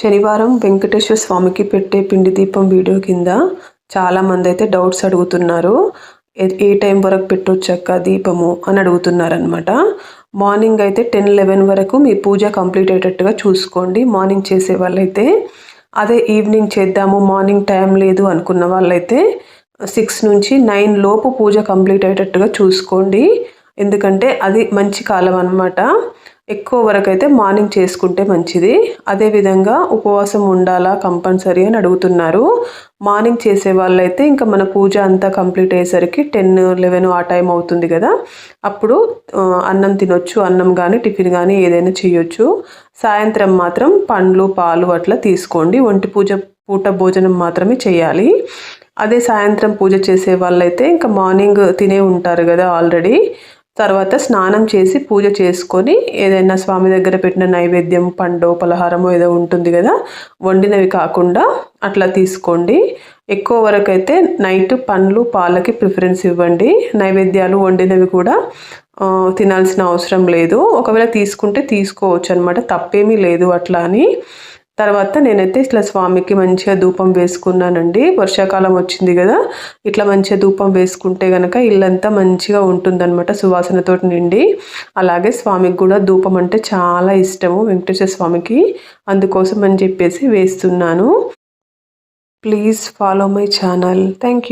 శనివారం వెంకటేశ్వర స్వామికి పెట్టే పిండి దీపం వీడియో కింద చాలామంది అయితే డౌట్స్ అడుగుతున్నారు. ఏ టైం వరకు పెట్టొచ్చక్క దీపము అని అడుగుతున్నారనమాట. మార్నింగ్ అయితే 10-11 వరకు మీ పూజ కంప్లీట్ అయ్యేటట్టుగా చూసుకోండి మార్నింగ్ చేసే వాళ్ళైతే. అదే ఈవినింగ్ చేద్దాము మార్నింగ్ టైం లేదు అనుకున్న వాళ్ళైతే 6 నుంచి 9 లోపు పూజ కంప్లీట్ అయ్యేటట్టుగా చూసుకోండి. ఎందుకంటే అది మంచి కాలం అన్నమాట. ఎక్కువ వరకు అయితే మార్నింగ్ చేసుకుంటే మంచిది. అదేవిధంగా ఉపవాసం ఉండాలా కంపల్సరీ అని అడుగుతున్నారు. మార్నింగ్ చేసే వాళ్ళైతే ఇంకా మన పూజ అంతా కంప్లీట్ అయ్యేసరికి 10-11 ఆ టైం అవుతుంది కదా, అప్పుడు అన్నం తినొచ్చు. అన్నం కానీ టిఫిన్ కానీ ఏదైనా చేయొచ్చు. సాయంత్రం మాత్రం పండ్లు పాలు అట్లా తీసుకోండి. ఒంటి పూట భోజనం మాత్రమే చేయాలి. అదే సాయంత్రం పూజ చేసే వాళ్ళైతే ఇంకా మార్నింగ్ తినే ఉంటారు కదా ఆల్రెడీ, తర్వాత స్నానం చేసి పూజ చేసుకొని ఏదైనా స్వామి దగ్గర పెట్టిన నైవేద్యం పండు పలహారము ఏదో ఉంటుంది కదా, వండినవి కాకుండా అట్లా తీసుకోండి. ఎక్కువ వరకు అయితే నైట్ పండ్లు పాలకి ప్రిఫరెన్స్ ఇవ్వండి. నైవేద్యాలు వండినవి కూడా తినాల్సిన అవసరం లేదు. ఒకవేళ తీసుకుంటే తీసుకోవచ్చు అనమాట, తప్పేమీ లేదు అట్లా అని. తర్వాత నేనైతే ఇట్లా స్వామికి మంచిగా ధూపం వేసుకున్నానండి. వర్షాకాలం వచ్చింది కదా, ఇట్లా మంచిగా ధూపం వేసుకుంటే కనుక ఇల్లంతా మంచిగా ఉంటుందన్నమాట, సువాసనతో నిండి. అలాగే స్వామికి కూడా ధూపం అంటే చాలా ఇష్టము, వెంకటేశ్వర స్వామికి. అందుకోసం అని చెప్పేసి వేస్తున్నాను. Please follow my channel. Thank you.